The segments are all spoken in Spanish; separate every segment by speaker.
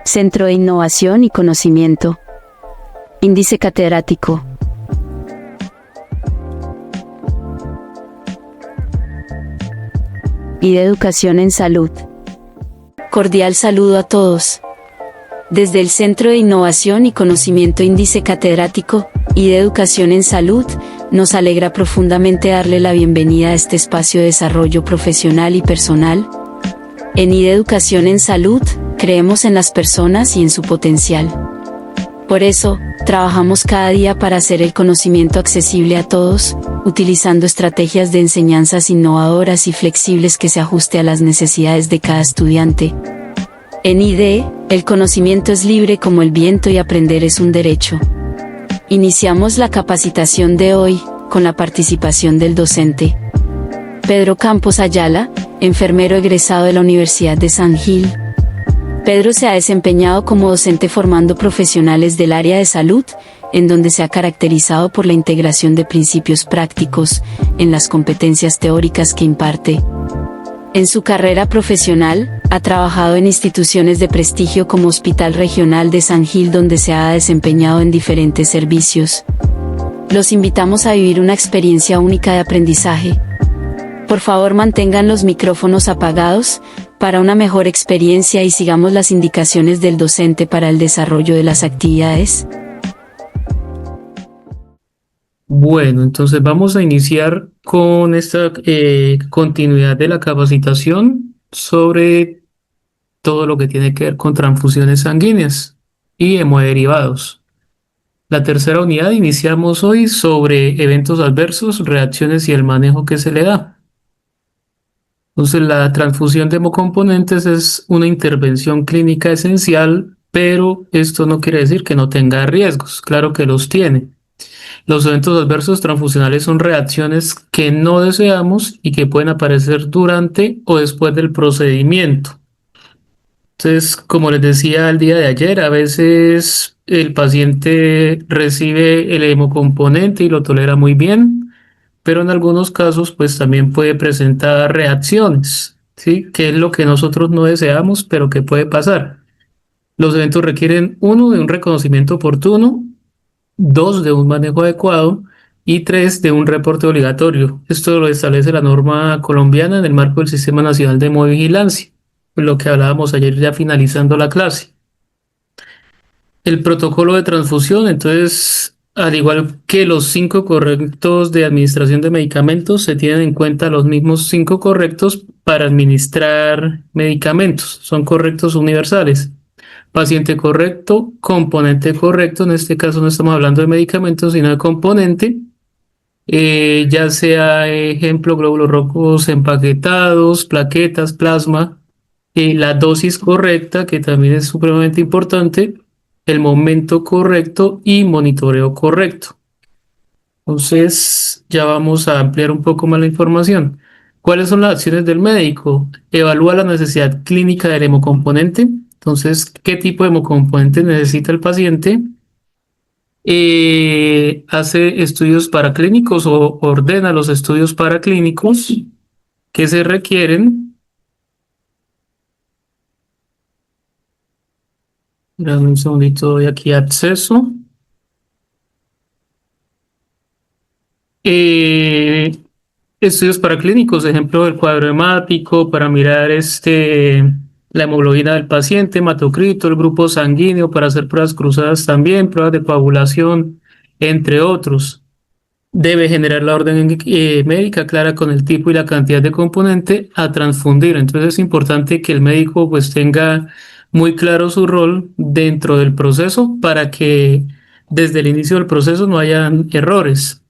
Speaker 1: Centro de Innovación y Conocimiento. Índice catedrático. Y de Educación en Salud. Cordial saludo a todos. Desde el Centro de Innovación y Conocimiento Índice Catedrático y de Educación en Salud, nos alegra profundamente darle la bienvenida a este espacio de desarrollo profesional y personal. En IDE Educación en Salud, creemos en las personas y en su potencial. Por eso, trabajamos cada día para hacer el conocimiento accesible a todos, utilizando estrategias de enseñanzas innovadoras y flexibles que se ajuste a las necesidades de cada estudiante. En IDE, el conocimiento es libre como el viento y aprender es un derecho. Iniciamos la capacitación de hoy, con la participación del docente Pedro Campos Ayala, enfermero egresado de la Universidad de San Gil. Pedro se ha desempeñado como docente formando profesionales del área de salud, en donde se ha caracterizado por la integración de principios prácticos en las competencias teóricas que imparte. En su carrera profesional, ha trabajado en instituciones de prestigio como Hospital Regional de San Gil, donde se ha desempeñado en diferentes servicios. Los invitamos a vivir una experiencia única de aprendizaje. Por favor, mantengan los micrófonos apagados para una mejor experiencia y sigamos las indicaciones del docente para el desarrollo de las actividades.
Speaker 2: Bueno, entonces vamos a iniciar con esta continuidad de la capacitación sobre todo lo que tiene que ver con transfusiones sanguíneas y hemoderivados. La tercera unidad iniciamos hoy sobre eventos adversos, reacciones y el manejo que se le da. Entonces, la transfusión de hemocomponentes es una intervención clínica esencial, pero esto no quiere decir que no tenga riesgos, claro que los tiene. Los eventos adversos transfusionales son reacciones que no deseamos y que pueden aparecer durante o después del procedimiento. Entonces, como les decía el día de ayer, a veces el paciente recibe el hemocomponente y lo tolera muy bien, pero en algunos casos pues también puede presentar reacciones, ¿sí? Que es lo que nosotros no deseamos, pero que puede pasar. Los eventos requieren, uno, de un reconocimiento oportuno, dos, de un manejo adecuado y tres, de un reporte obligatorio. Esto lo establece la norma colombiana en el marco del Sistema Nacional de Hemovigilancia, lo que hablábamos ayer ya finalizando la clase. El protocolo de transfusión, entonces, al igual que los 5 correctos de administración de medicamentos, se tienen en cuenta los mismos 5 correctos para administrar medicamentos. Son correctos universales. Paciente correcto, componente correcto. En este caso no estamos hablando de medicamentos, sino de componente. Ya sea, ejemplo, glóbulos rojos empaquetados, plaquetas, plasma. La dosis correcta, que también es supremamente importante, el momento correcto y monitoreo correcto. Entonces, ya vamos a ampliar un poco más la información. ¿Cuáles son las acciones del médico? Evalúa la necesidad clínica del hemocomponente. Entonces, ¿qué tipo de hemocomponente necesita el paciente? Hace estudios paraclínicos o ordena los estudios paraclínicos que se requieren. Dame un segundito, doy aquí acceso. Eh, Estudios paraclínicos, ejemplo del cuadro hemático para mirar la hemoglobina del paciente, hematocrito, el grupo sanguíneo para hacer pruebas cruzadas también, pruebas de coagulación, entre otros. Debe generar la orden médica clara con el tipo y la cantidad de componente a transfundir. Entonces es importante que el médico pues tenga muy claro su rol dentro del proceso para que desde el inicio del proceso no haya errores.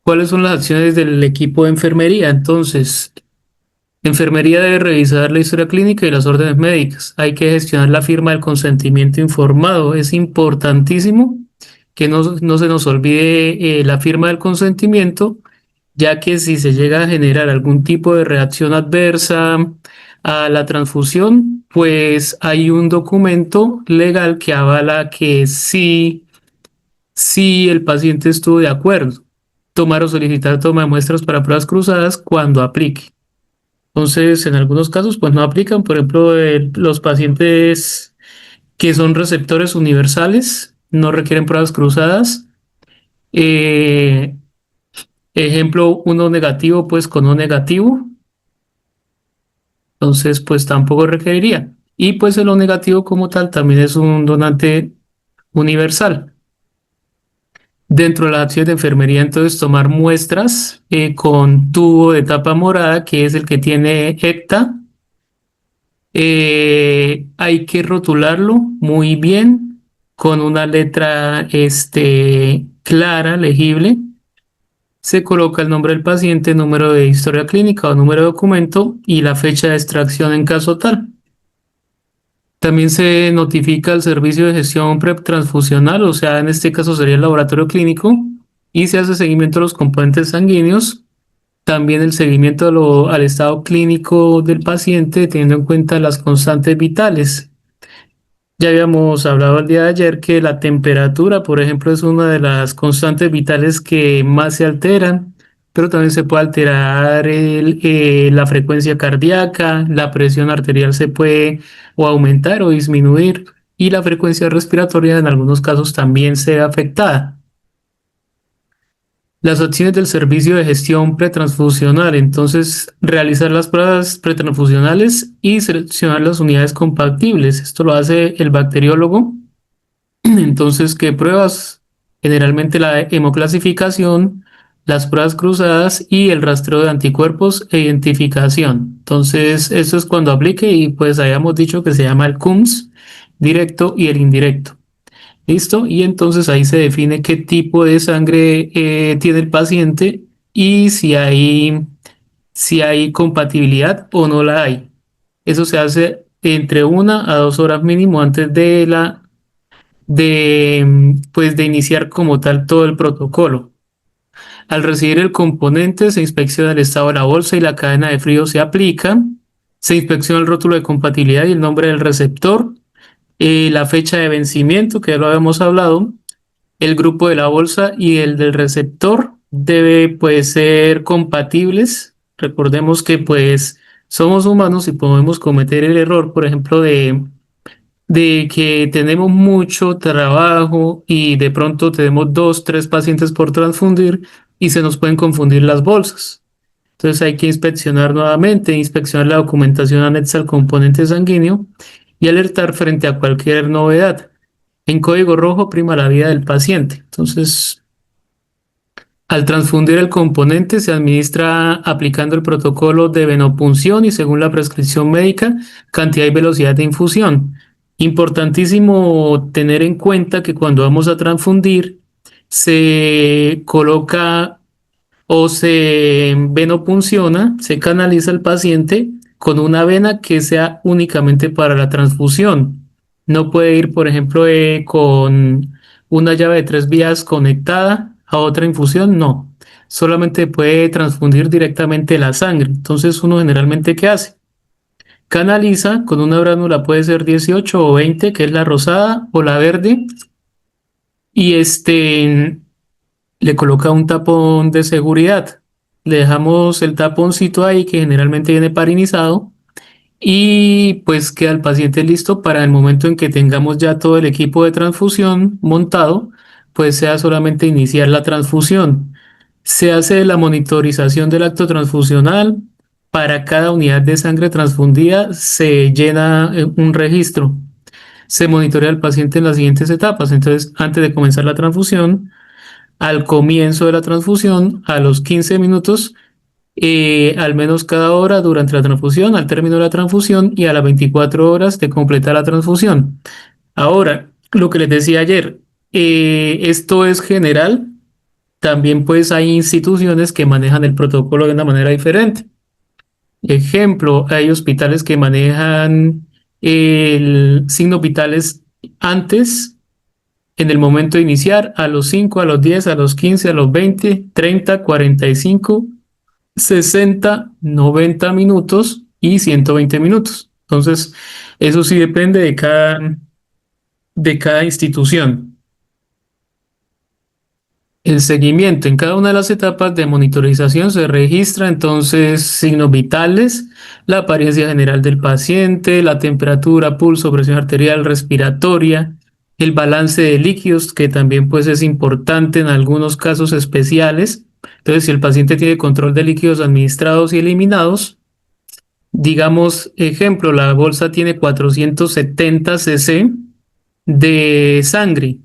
Speaker 2: ¿Cuáles son las acciones del equipo de enfermería? Entonces, enfermería debe revisar la historia clínica y las órdenes médicas. Hay que gestionar la firma del consentimiento informado. Es importantísimo que no se nos olvide la firma del consentimiento, ya que si se llega a generar algún tipo de reacción adversa a la transfusión, pues hay un documento legal que avala que sí el paciente estuvo de acuerdo. Tomar o solicitar toma de muestras para pruebas cruzadas cuando aplique. Entonces, en algunos casos, pues no aplican. Por ejemplo, los pacientes que son receptores universales, no requieren pruebas cruzadas. Eh, Ejemplo, uno negativo, pues con uno negativo, entonces pues tampoco requeriría. Y pues el O negativo como tal también es un donante universal. Dentro de las acciones de enfermería, entonces tomar muestras con tubo de tapa morada, que es el que tiene ECTA. Hay que rotularlo muy bien con una letra clara, legible. Se coloca el nombre del paciente, número de historia clínica o número de documento y la fecha de extracción en caso tal. También se notifica al servicio de gestión pretransfusional, o sea, en este caso sería el laboratorio clínico, y se hace seguimiento de los componentes sanguíneos. También el seguimiento al estado clínico del paciente, teniendo en cuenta las constantes vitales. Ya habíamos hablado el día de ayer que la temperatura, por ejemplo, es una de las constantes vitales que más se alteran, pero también se puede alterar la frecuencia cardíaca, la presión arterial se puede o aumentar o disminuir y la frecuencia respiratoria en algunos casos también se ve afectada. Las acciones del servicio de gestión pretransfusional, entonces realizar las pruebas pretransfusionales y seleccionar las unidades compatibles. Esto lo hace el bacteriólogo. Entonces, ¿qué pruebas? Generalmente la hemoclasificación, las pruebas cruzadas y el rastreo de anticuerpos e identificación. Entonces, eso es cuando aplique y pues hayamos dicho que se llama el CUMS directo y el indirecto. ¿Listo? Y entonces ahí se define qué tipo de sangre tiene el paciente y si hay compatibilidad o no la hay. Eso se hace entre 1 a 2 horas mínimo antes de iniciar como tal todo el protocolo. Al recibir el componente, se inspecciona el estado de la bolsa y la cadena de frío se aplica. Se inspecciona el rótulo de compatibilidad y el nombre del receptor, la fecha de vencimiento, que ya lo habíamos hablado, el grupo de la bolsa y el del receptor debe pues ser compatibles. Recordemos que pues somos humanos y podemos cometer el error, por ejemplo, de que tenemos mucho trabajo y de pronto tenemos 2, 3 pacientes por transfundir y se nos pueden confundir las bolsas. Entonces hay que inspeccionar nuevamente, inspeccionar la documentación anexa al componente sanguíneo y alertar frente a cualquier novedad. En código rojo prima la vida del paciente. Entonces, al transfundir el componente se administra aplicando el protocolo de venopunción y según la prescripción médica, cantidad y velocidad de infusión. Importantísimo tener en cuenta que cuando vamos a transfundir se coloca o se venopunciona, se canaliza al paciente con una vena que sea únicamente para la transfusión. No puede ir, por ejemplo, con una llave de 3 vías conectada a otra infusión, no. Solamente puede transfundir directamente la sangre. Entonces, uno generalmente, ¿qué hace? Canaliza con una bránula, puede ser 18 o 20, que es la rosada o la verde, y le coloca un tapón de seguridad. Le dejamos el taponcito ahí que generalmente viene parinizado y pues queda el paciente listo para el momento en que tengamos ya todo el equipo de transfusión montado, pues sea solamente iniciar la transfusión. Se hace la monitorización del acto transfusional. Para cada unidad de sangre transfundida se llena un registro. Se monitorea al paciente en las siguientes etapas. Entonces, antes de comenzar la transfusión, al comienzo de la transfusión, a los 15 minutos, al menos cada hora durante la transfusión, al término de la transfusión y a las 24 horas de completar la transfusión. Ahora, lo que les decía ayer, esto es general, también pues hay instituciones que manejan el protocolo de una manera diferente. Ejemplo, hay hospitales que manejan el signos vitales antes en el momento de iniciar, a los 5, a los 10, a los 15, a los 20, 30, 45, 60, 90 minutos y 120 minutos. Entonces, eso sí depende de cada institución. El seguimiento en cada una de las etapas de monitorización se registra entonces signos vitales, la apariencia general del paciente, la temperatura, pulso, presión arterial, respiratoria, el balance de líquidos, que también pues es importante en algunos casos especiales. Entonces, si el paciente tiene control de líquidos administrados y eliminados, digamos, ejemplo, la bolsa tiene 470 cc de sangre.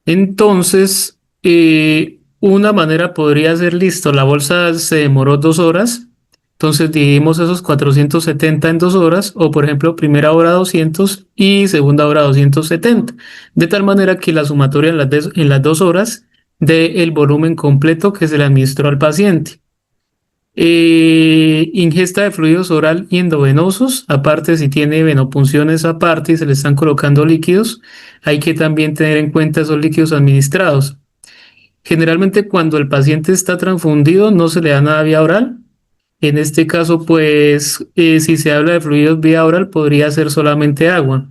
Speaker 2: Entonces, una manera podría ser, listo, la bolsa se demoró 2 horas, entonces dividimos esos 470 en 2 horas, o por ejemplo, primera hora 200 y segunda hora 270, de tal manera que la sumatoria en las 2 horas dé el volumen completo que se le administró al paciente. Ingesta de fluidos oral y endovenosos, aparte si tiene venopunciones aparte y se le están colocando líquidos, hay que también tener en cuenta esos líquidos administrados. Generalmente cuando el paciente está transfundido no se le da nada vía oral. En este caso, pues, si se habla de fluidos vía oral, podría ser solamente agua.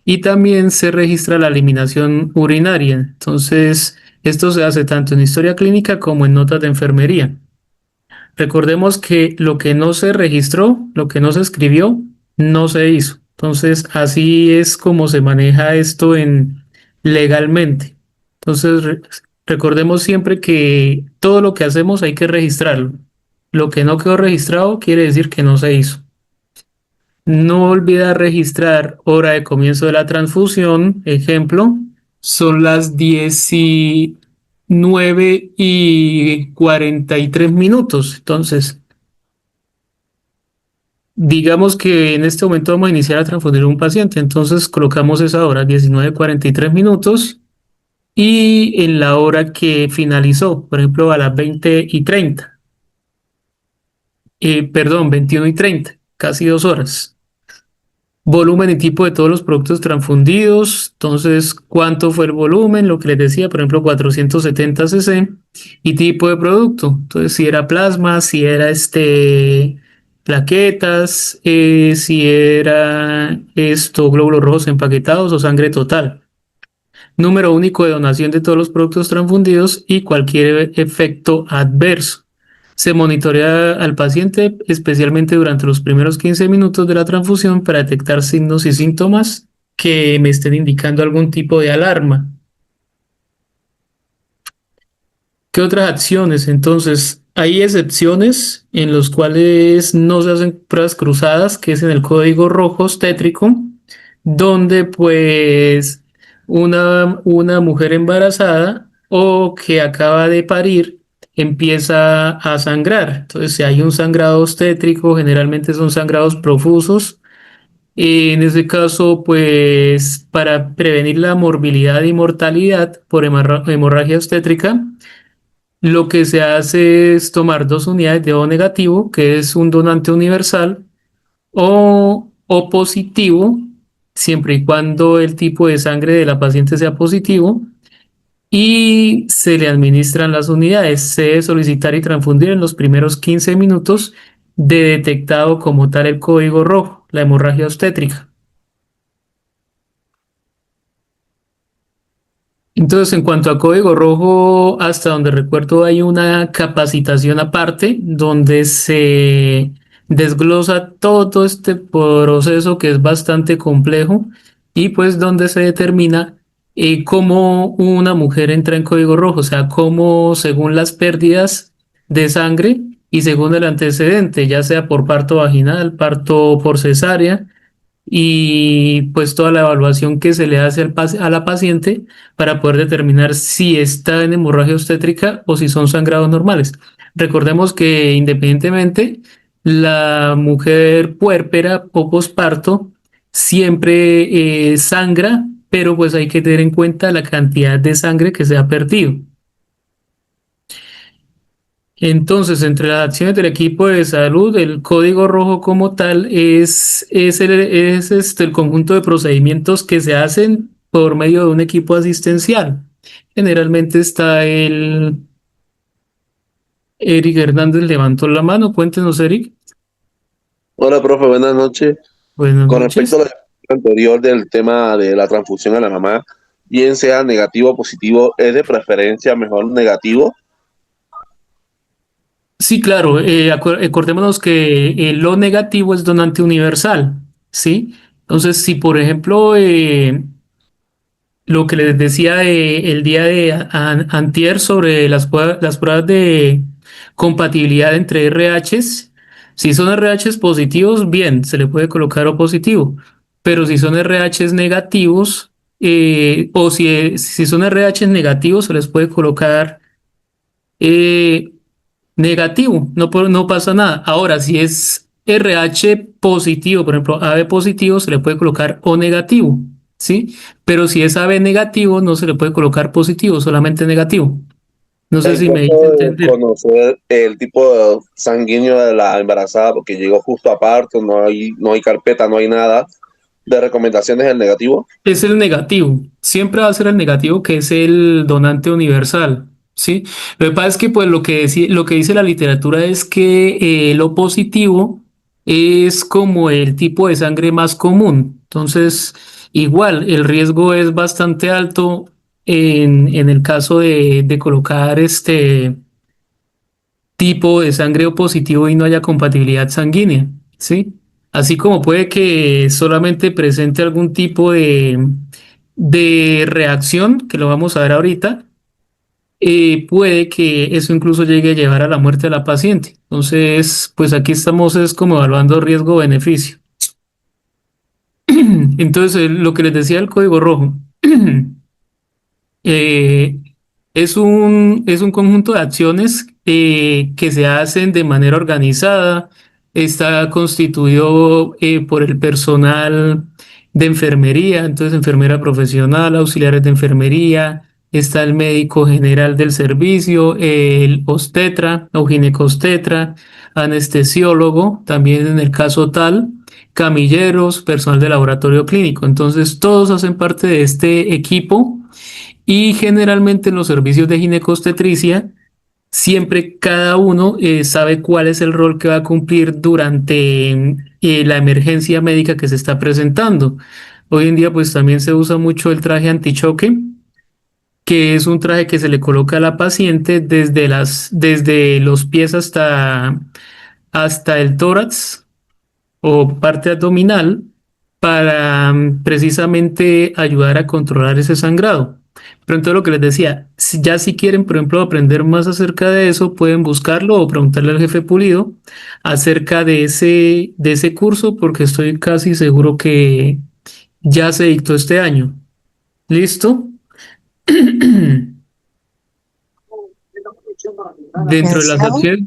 Speaker 2: Y también se registra la eliminación urinaria. Entonces, esto se hace tanto en historia clínica como en notas de enfermería. Recordemos que lo que no se registró, lo que no se escribió, no se hizo. Entonces, así es como se maneja esto legalmente. Entonces, recordemos siempre que todo lo que hacemos hay que registrarlo. Lo que no quedó registrado quiere decir que no se hizo. No olvidar registrar hora de comienzo de la transfusión. Ejemplo, son las 19:43. Entonces, digamos que en este momento vamos a iniciar a transfundir un paciente. Entonces, colocamos esa hora, 19:43, y en la hora que finalizó, por ejemplo, a las 20:30. Perdón, 21:30, casi 2 horas. Volumen y tipo de todos los productos transfundidos. Entonces, ¿cuánto fue el volumen? Lo que les decía, por ejemplo, 470 cc. Y tipo de producto. Entonces, si era plasma, si era plaquetas, si era glóbulos rojos empaquetados o sangre total. Número único de donación de todos los productos transfundidos y cualquier efecto adverso. Se monitorea al paciente especialmente durante los primeros 15 minutos de la transfusión para detectar signos y síntomas que me estén indicando algún tipo de alarma. ¿Qué otras acciones? Entonces, hay excepciones en las cuales no se hacen pruebas cruzadas, que es en el código rojo obstétrico, donde pues una mujer embarazada o que acaba de parir empieza a sangrar. Entonces, si hay un sangrado obstétrico, generalmente son sangrados profusos. En ese caso, pues para prevenir la morbilidad y mortalidad por hemorragia obstétrica, lo que se hace es tomar 2 unidades de O negativo, que es un donante universal, o O positivo, siempre y cuando el tipo de sangre de la paciente sea positivo, y se le administran las unidades. Se debe solicitar y transfundir en los primeros 15 minutos de detectado como tal el código rojo, la hemorragia obstétrica. Entonces, en cuanto a código rojo, hasta donde recuerdo hay una capacitación aparte donde se desglosa todo este proceso que es bastante complejo y pues donde se determina cómo una mujer entra en código rojo, o sea, cómo según las pérdidas de sangre y según el antecedente, ya sea por parto vaginal, parto por cesárea, y pues toda la evaluación que se le hace a la paciente para poder determinar si está en hemorragia obstétrica o si son sangrados normales. Recordemos que independientemente, la mujer puérpera o posparto siempre sangra, pero pues hay que tener en cuenta la cantidad de sangre que se ha perdido. Entonces, entre las acciones del equipo de salud, el código rojo como tal es el conjunto de procedimientos que se hacen por medio de un equipo asistencial. Generalmente está el Eric Hernández, levantó la mano. Cuéntenos, Eric.
Speaker 3: Hola, profe, buenas noches.
Speaker 2: Buenas
Speaker 3: Con respecto a
Speaker 2: noches.
Speaker 3: la anterior del tema de la transfusión a la mamá, bien sea negativo o positivo, es de preferencia mejor negativo.
Speaker 2: Sí, claro, acordémonos que lo negativo es donante universal, ¿sí? Entonces, si por ejemplo, lo que les decía el día de antier sobre las pruebas de compatibilidad entre RHs. Si son RHs positivos, bien, se le puede colocar O positivo. Pero si son RHs negativos, si son RHs negativos, se les puede colocar eh, negativo, no pasa nada. Ahora, si es RH positivo, por ejemplo, AB positivo, se le puede colocar O negativo, ¿sí? Pero si es AB negativo, no se le puede colocar positivo, solamente negativo. No sé
Speaker 3: En
Speaker 2: si me
Speaker 3: caso
Speaker 2: hice
Speaker 3: de
Speaker 2: entender.
Speaker 3: conocer el tipo sanguíneo de la embarazada, porque llegó justo aparte, no hay carpeta, no hay nada, de recomendaciones del negativo.
Speaker 2: Es el negativo. Siempre va a ser el negativo que es el donante universal, ¿sí? Lo que pasa es que pues lo que dice la literatura es que lo positivo es como el tipo de sangre más común. Entonces, igual, el riesgo es bastante alto en el caso de colocar este tipo de sangre O positivo y no haya compatibilidad sanguínea, ¿sí? Así como puede que solamente presente algún tipo de reacción, que lo vamos a ver ahorita, puede que eso incluso llegue a llevar a la muerte de la paciente. Entonces, pues aquí estamos es como evaluando riesgo-beneficio. Entonces, lo que les decía del código rojo. Eh, es un conjunto de acciones que se hacen de manera organizada. Está constituido por el personal de enfermería, entonces enfermera profesional, auxiliares de enfermería, está el médico general del servicio, el obstetra o ginecobstetra, anestesiólogo, también en el caso tal, camilleros, personal de laboratorio clínico. Entonces todos hacen parte de este equipo y generalmente en los servicios de ginecobstetricia, siempre cada uno sabe cuál es el rol que va a cumplir durante la emergencia médica que se está presentando. Hoy en día pues también se usa mucho el traje antichoque, que es un traje que se le coloca a la paciente desde los pies hasta el tórax o parte abdominal para precisamente ayudar a controlar ese sangrado. Pero entonces lo que les decía, ya si quieren, por ejemplo, aprender más acerca de eso, pueden buscarlo o preguntarle al jefe Pulido acerca de ese curso, porque estoy casi seguro que ya se dictó este año. ¿Listo? Dentro de las
Speaker 4: Licenciado,
Speaker 2: acciones,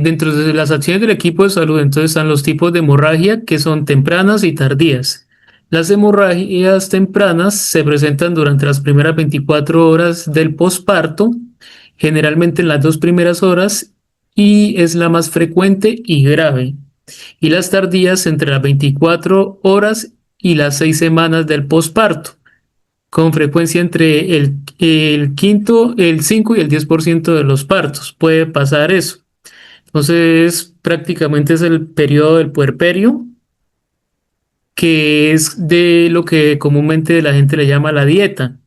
Speaker 2: dentro de las acciones del equipo de salud, entonces están los tipos de hemorragia que son tempranas y tardías. Las hemorragias tempranas se presentan durante las primeras 24 horas del posparto, generalmente en las dos primeras horas, y es la más frecuente y grave. Y las tardías entre las 24 horas y las 6 semanas del posparto, con frecuencia entre el 5 y el 10% de los partos. Puede pasar eso. Entonces, prácticamente es el periodo del puerperio, que es de lo que comúnmente la gente le llama la dieta.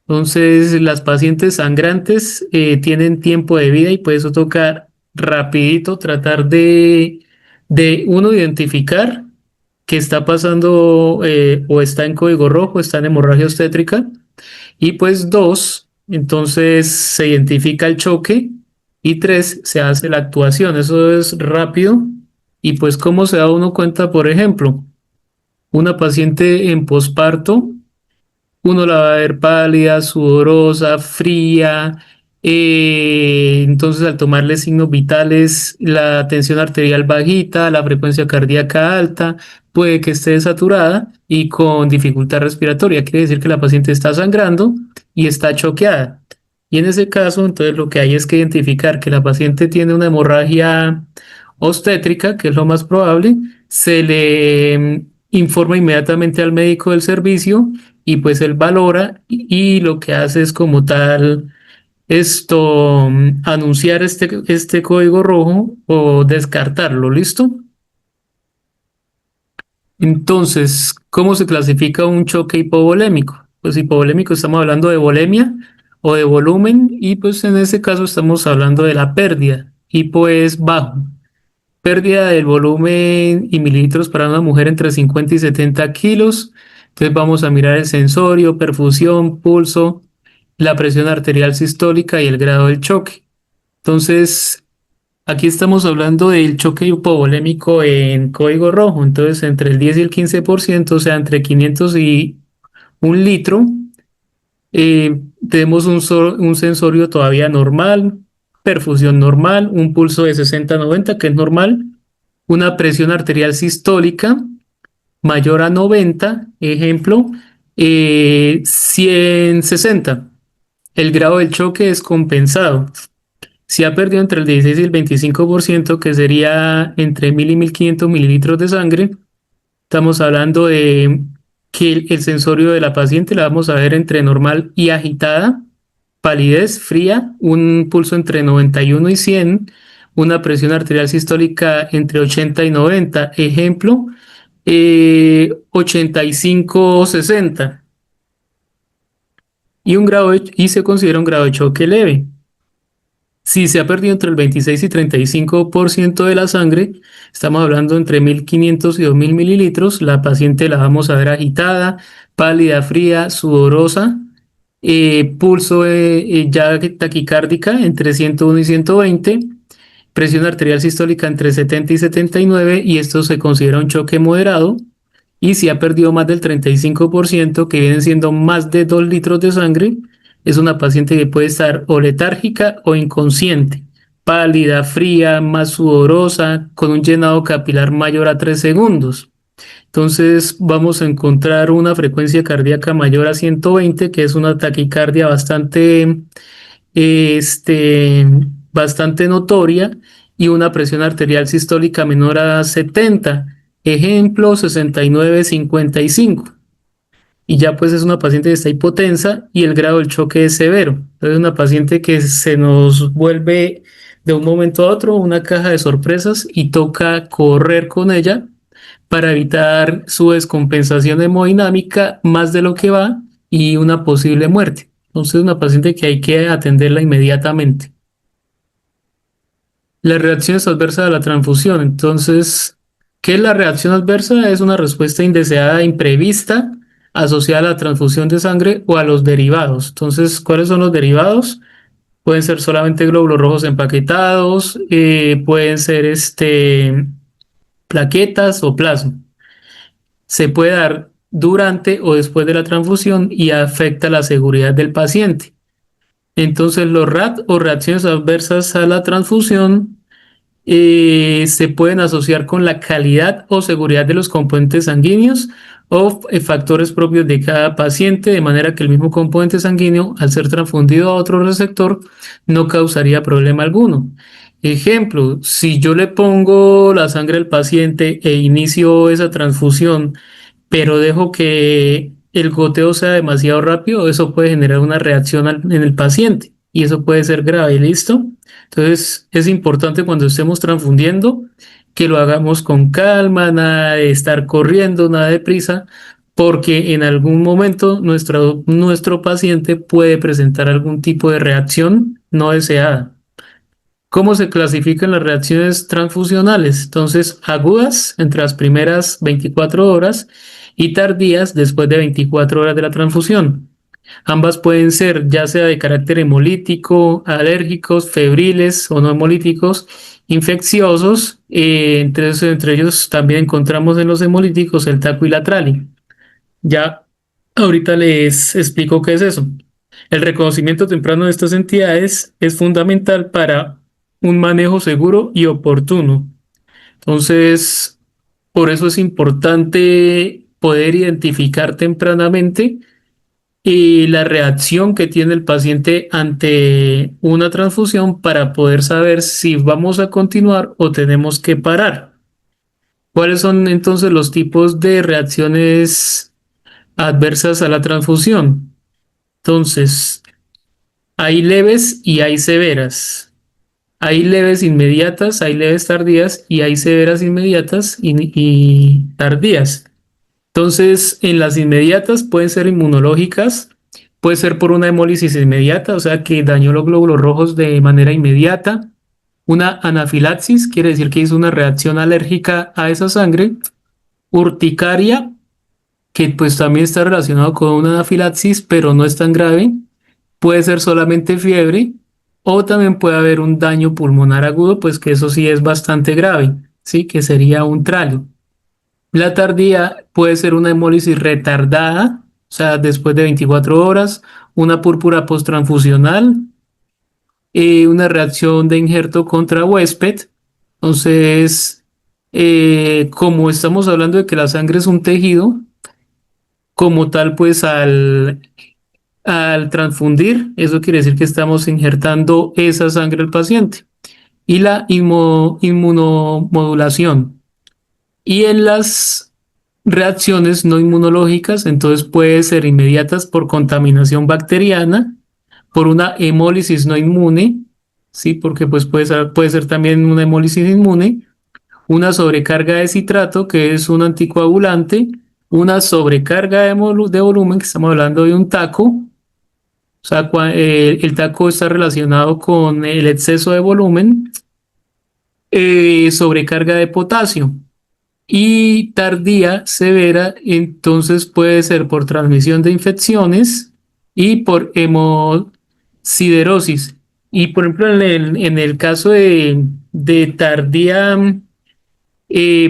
Speaker 2: Entonces, las pacientes sangrantes tienen tiempo de vida y por eso toca rapidito tratar de uno identificar que está pasando o está en código rojo, está en hemorragia obstétrica. Y pues dos, entonces se identifica el choque y tres, se hace la actuación. Eso es rápido. Y pues cómo se da uno cuenta, por ejemplo, una paciente en posparto, uno la va a ver pálida, sudorosa, fría. Entonces, al tomarle signos vitales, la tensión arterial bajita, la frecuencia cardíaca alta, puede que esté saturada y con dificultad respiratoria. Quiere decir que la paciente está sangrando y está choqueada. Y en ese caso, entonces lo que hay es que identificar que la paciente tiene una hemorragia obstétrica, que es lo más probable, se le informa inmediatamente al médico del servicio y pues él valora y lo que hace es como tal anunciar este código rojo o descartarlo, ¿listo? Entonces, ¿cómo se clasifica un choque hipovolémico? Pues hipovolémico estamos hablando de volemia o de volumen y pues en ese caso estamos hablando de la pérdida. Hipo es bajo. Pérdida del volumen y mililitros para una mujer entre 50 y 70 kilos. Entonces vamos a mirar el sensorio, perfusión, pulso, la presión arterial sistólica y el grado del choque. Entonces, aquí estamos hablando del choque hipovolémico en código rojo. Entonces, entre el 10 y el 15%, o sea, entre 500 y un litro, tenemos un sensorio todavía normal, perfusión normal, un pulso de 60-90, que es normal, una presión arterial sistólica mayor a 90, ejemplo, 160. El grado del choque es compensado. Si ha perdido entre el 16 y el 25%, que sería entre 1000 y 1500 mililitros de sangre, estamos hablando de que el sensorio de la paciente la vamos a ver entre normal y agitada, palidez fría, un pulso entre 91 y 100, una presión arterial sistólica entre 80 y 90, ejemplo, 85-60, y se considera un grado de choque leve. Si se ha perdido entre el 26 y 35% de la sangre, estamos hablando entre 1500 y 2000 mililitros, la paciente la vamos a ver agitada, pálida, fría, sudorosa, pulso ya taquicárdica entre 101 y 120, presión arterial sistólica entre 70 y 79 y esto se considera un choque moderado. Y si ha perdido más del 35%, que vienen siendo más de 2 litros de sangre, es una paciente que puede estar o letárgica o inconsciente, pálida, fría, más sudorosa, con un llenado capilar mayor a 3 segundos. Entonces vamos a encontrar una frecuencia cardíaca mayor a 120, que es una taquicardia este, bastante notoria, y una presión arterial sistólica menor a 70, ejemplo 69-55. Y ya pues es una paciente que está hipotensa y el grado del choque es severo. Entonces es una paciente que se nos vuelve de un momento a otro una caja de sorpresas y toca correr con ella para evitar su descompensación hemodinámica más de lo que va y una posible muerte. Entonces, una paciente que hay que atenderla inmediatamente. Las reacciones adversas a la transfusión. Entonces, ¿qué es la reacción adversa? Es una respuesta indeseada e imprevista asociada a la transfusión de sangre o a los derivados. Entonces, ¿cuáles son los derivados? Pueden ser solamente glóbulos rojos empaquetados, pueden ser plaquetas o plasma. Se puede dar durante o después de la transfusión y afecta la seguridad del paciente. Entonces, los RAT o reacciones adversas a la transfusión se pueden asociar con la calidad o seguridad de los componentes sanguíneos o factores propios de cada paciente, de manera que el mismo componente sanguíneo, al ser transfundido a otro receptor, no causaría problema alguno. Ejemplo, si yo le pongo la sangre al paciente e inicio esa transfusión, pero dejo que el goteo sea demasiado rápido, eso puede generar una reacción en el paciente y eso puede ser grave, ¿listo? Entonces es importante cuando estemos transfundiendo que lo hagamos con calma, nada de estar corriendo, nada de prisa, porque en algún momento nuestro paciente puede presentar algún tipo de reacción no deseada. ¿Cómo se clasifican las reacciones transfusionales? Entonces, agudas entre las primeras 24 horas y tardías después de 24 horas de la transfusión. Ambas pueden ser ya sea de carácter hemolítico, alérgicos, febriles o no hemolíticos, infecciosos. Entre ellos también encontramos en los hemolíticos el taco y la trali. Ya ahorita les explico qué es eso. El reconocimiento temprano de estas entidades es fundamental para un manejo seguro y oportuno. Entonces, por eso es importante poder identificar tempranamente la reacción que tiene el paciente ante una transfusión para poder saber si vamos a continuar o tenemos que parar. ¿Cuáles son entonces los tipos de reacciones adversas a la transfusión? Entonces, hay leves y hay severas. Hay leves inmediatas, hay leves tardías y hay severas inmediatas y tardías. Entonces, en las inmediatas pueden ser inmunológicas, puede ser por una hemólisis inmediata, o sea que dañó los glóbulos rojos de manera inmediata. Una anafilaxis quiere decir que hizo una reacción alérgica a esa sangre. Urticaria, que pues también está relacionado con una anafilaxis, pero no es tan grave. Puede ser solamente fiebre o también puede haber un daño pulmonar agudo, pues que eso sí es bastante grave, ¿sí? Que sería un tráleo. La tardía puede ser una hemólisis retardada, o sea, después de 24 horas, una púrpura posttransfusional, una reacción de injerto contra huésped. Entonces, como estamos hablando de que la sangre es un tejido, como tal, pues al transfundir, eso quiere decir que estamos injertando esa sangre al paciente. Y la inmunomodulación. Y en las reacciones no inmunológicas, entonces puede ser inmediatas por contaminación bacteriana, por una hemólisis no inmune, ¿sí? Porque pues puede ser también una hemólisis inmune, una sobrecarga de citrato, que es un anticoagulante, una sobrecarga de volumen, que estamos hablando de un taco, o sea, el taco está relacionado con el exceso de volumen, sobrecarga de potasio y tardía severa, entonces puede ser por transmisión de infecciones y por hemosiderosis. Y por ejemplo, en el caso de tardía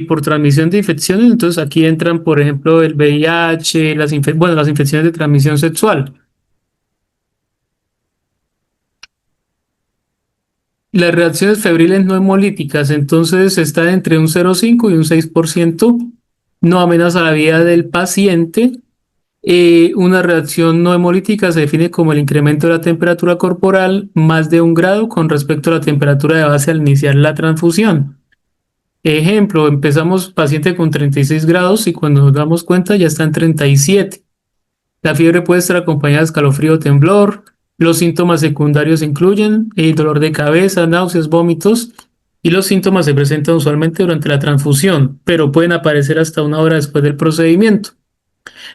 Speaker 2: por transmisión de infecciones, entonces aquí entran, por ejemplo, el VIH, las infecciones de transmisión sexual. Las reacciones febriles no hemolíticas, entonces están entre un 0,5 y un 6%, no amenaza la vida del paciente. Una reacción no hemolítica se define como el incremento de la temperatura corporal más de 1 grado con respecto a la temperatura de base al iniciar la transfusión. Ejemplo, empezamos paciente con 36 grados y cuando nos damos cuenta ya está en 37. La fiebre puede estar acompañada de escalofrío o temblor. Los síntomas secundarios incluyen dolor de cabeza, náuseas, vómitos, y los síntomas se presentan usualmente durante la transfusión, pero pueden aparecer hasta 1 hora después del procedimiento.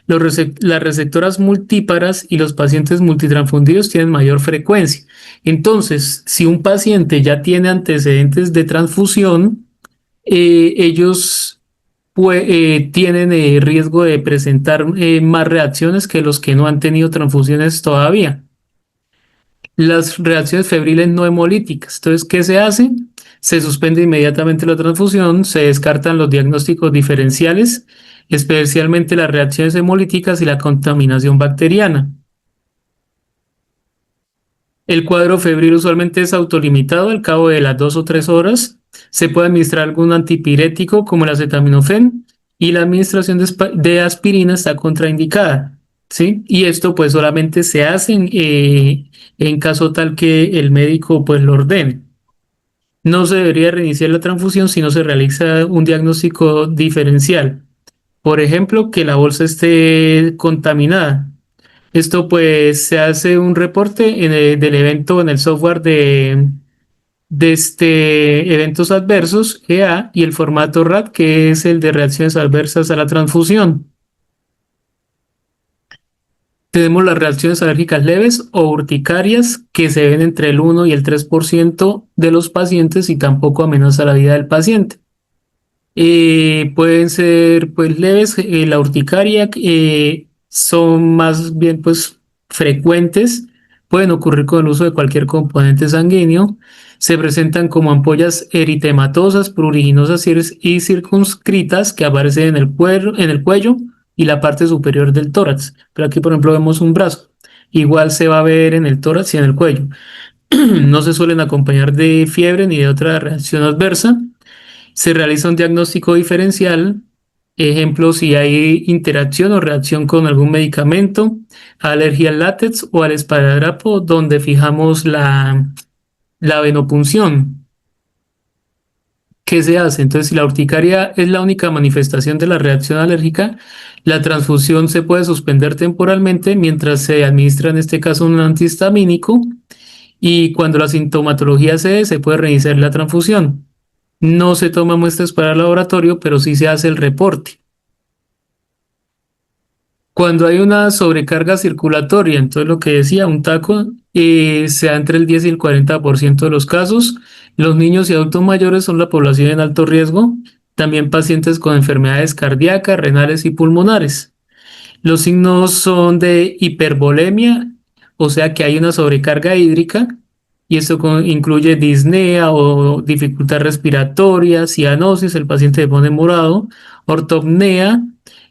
Speaker 2: Las receptoras multíparas y los pacientes multitransfundidos tienen mayor frecuencia. Entonces, si un paciente ya tiene antecedentes de transfusión, ellos tienen riesgo de presentar más reacciones que los que no han tenido transfusiones todavía. Las reacciones febriles no hemolíticas. Entonces, ¿qué se hace? Se suspende inmediatamente la transfusión, se descartan los diagnósticos diferenciales, especialmente las reacciones hemolíticas y la contaminación bacteriana. El cuadro febril usualmente es autolimitado al cabo de las 2 o 3 horas. Se puede administrar algún antipirético como el acetaminofén y la administración de aspirina está contraindicada, ¿sí? Y esto pues solamente se hace en caso tal que el médico pues lo ordene. No se debería reiniciar la transfusión si no se realiza un diagnóstico diferencial. Por ejemplo, que la bolsa esté contaminada. Esto pues se hace un reporte del evento en el software de eventos adversos, EA, y el formato RAT, que es el de reacciones adversas a la transfusión. Tenemos las reacciones alérgicas leves o urticarias que se ven entre el 1 y el 3% de los pacientes y tampoco amenaza la vida del paciente. Pueden ser pues leves, la urticaria son más bien pues frecuentes, pueden ocurrir con el uso de cualquier componente sanguíneo, se presentan como ampollas eritematosas, pruriginosas y circunscritas que aparecen en el cuello y la parte superior del tórax. Pero aquí, por ejemplo, vemos un brazo. Igual se va a ver en el tórax y en el cuello. No se suelen acompañar de fiebre ni de otra reacción adversa. Se realiza un diagnóstico diferencial, ejemplo, si hay interacción o reacción con algún medicamento, alergia al látex o al esparadrapo, donde fijamos la venopunción. ¿Qué se hace? Entonces, si la urticaria es la única manifestación de la reacción alérgica, la transfusión se puede suspender temporalmente mientras se administra en este caso un antihistamínico y cuando la sintomatología cede se puede reiniciar la transfusión. No se toma muestras para el laboratorio, pero sí se hace el reporte. Cuando hay una sobrecarga circulatoria, entonces lo que decía, un taco, se da entre el 10 y el 40% de los casos. Los niños y adultos mayores son la población en alto riesgo, también pacientes con enfermedades cardíacas, renales y pulmonares. Los signos son de hipervolemia, o sea que hay una sobrecarga hídrica, y esto incluye disnea o dificultad respiratoria, cianosis, el paciente se pone morado, ortopnea,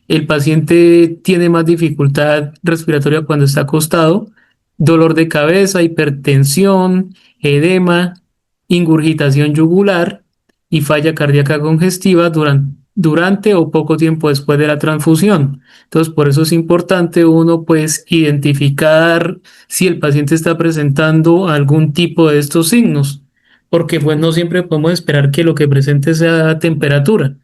Speaker 2: el paciente tiene más dificultad respiratoria cuando está acostado, dolor de cabeza, hipertensión, edema, ingurgitación yugular y falla cardíaca congestiva durante o poco tiempo después de la transfusión. Entonces, por eso es importante uno, pues, identificar si el paciente está presentando algún tipo de estos signos, porque pues no siempre podemos esperar que lo que presente sea temperatura.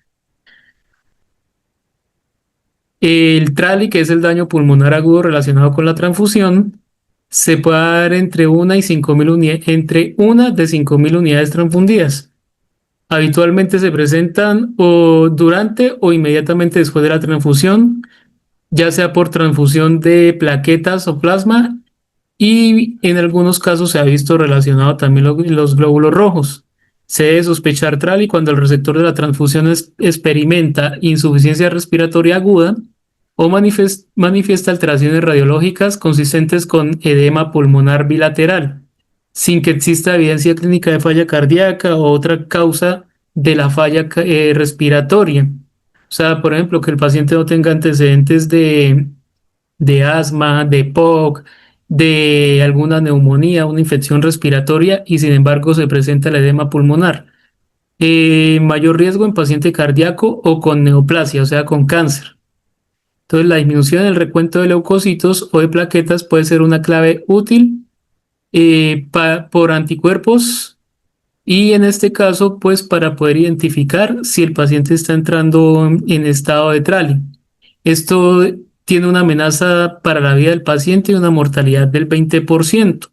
Speaker 2: El TRALI, que es el daño pulmonar agudo relacionado con la transfusión, se puede dar entre una y 5.000 unidades, entre una de 5.000 unidades transfundidas. Habitualmente se presentan o durante o inmediatamente después de la transfusión, ya sea por transfusión de plaquetas o plasma, y en algunos casos se ha visto relacionado también los glóbulos rojos. Se debe sospechar TRALI cuando el receptor de la transfusión experimenta insuficiencia respiratoria aguda o manifiesta alteraciones radiológicas consistentes con edema pulmonar bilateral, sin que exista evidencia clínica de falla cardíaca o otra causa de la falla respiratoria. O sea, por ejemplo, que el paciente no tenga antecedentes de asma, de POC, de alguna neumonía, una infección respiratoria y sin embargo se presenta el edema pulmonar. Mayor riesgo en paciente cardíaco o con neoplasia, o sea, con cáncer. Entonces, la disminución en el recuento de leucocitos o de plaquetas puede ser una clave útil por anticuerpos y en este caso, pues para poder identificar si el paciente está entrando en estado de TRALI. Esto tiene una amenaza para la vida del paciente y una mortalidad del 20%.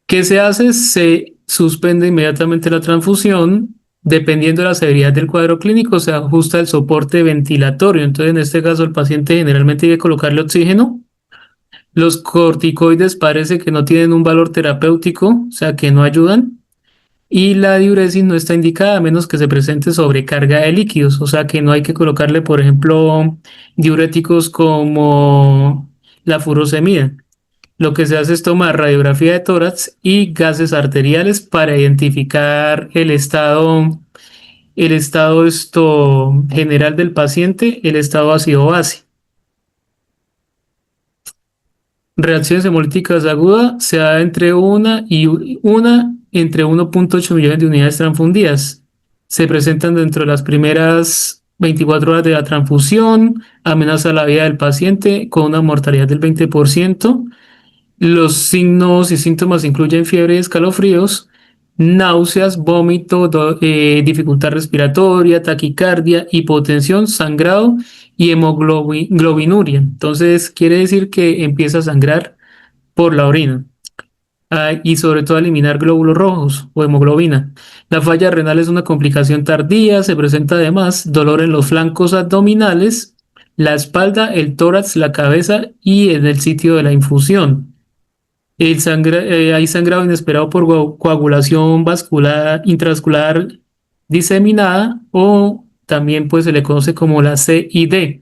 Speaker 2: ¿Qué se hace? Se suspende inmediatamente la transfusión. Dependiendo de la severidad del cuadro clínico, se ajusta el soporte ventilatorio. Entonces, en este caso, el paciente generalmente hay que colocarle oxígeno. Los corticoides parece que no tienen un valor terapéutico, o sea, que no ayudan. Y la diuresis no está indicada a menos que se presente sobrecarga de líquidos, o sea que no hay que colocarle, por ejemplo, diuréticos como la furosemida. Lo que se hace es tomar radiografía de tórax y gases arteriales para identificar el estado general del paciente, el estado ácido-base. Reacciones hemolíticas agudas se da entre entre 1.8 millones de unidades transfundidas. Se presentan dentro de las primeras 24 horas de la transfusión, amenaza la vida del paciente con una mortalidad del 20%. Los signos y síntomas incluyen fiebre y escalofríos, náuseas, vómito, dificultad respiratoria, taquicardia, hipotensión, sangrado y hemoglobinuria. Entonces, quiere decir que empieza a sangrar por la orina. Y sobre todo eliminar glóbulos rojos o hemoglobina. La falla renal es una complicación tardía, se presenta además dolor en los flancos abdominales, la espalda, el tórax, la cabeza y en el sitio de la infusión. Hay sangrado inesperado por coagulación vascular intravascular diseminada o también pues se le conoce como la CID.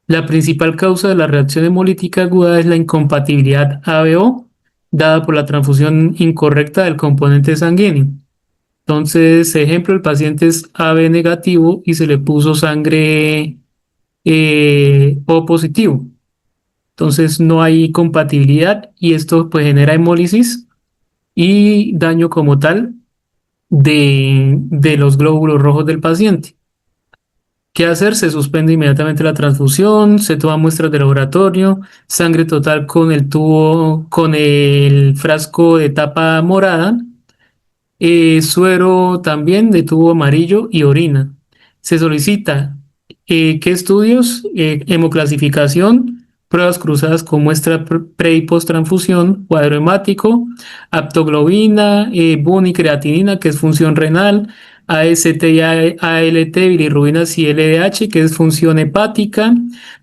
Speaker 2: La principal causa de la reacción hemolítica aguda es la incompatibilidad ABO dada por la transfusión incorrecta del componente sanguíneo. Entonces, ejemplo, el paciente es AB negativo y se le puso sangre O positivo. Entonces no hay compatibilidad y esto pues genera hemólisis y daño como tal de los glóbulos rojos del paciente. ¿Qué hacer? Se suspende inmediatamente la transfusión, se toma muestras de laboratorio, sangre total con el tubo, con el frasco de tapa morada, suero también de tubo amarillo y orina. Se solicita ¿qué estudios? Hemoclasificación, pruebas cruzadas con muestra pre y post transfusión, cuadro hemático, aptoglobina, BUN y creatinina, que es función renal, AST y ALT, bilirrubinas y LDH, que es función hepática,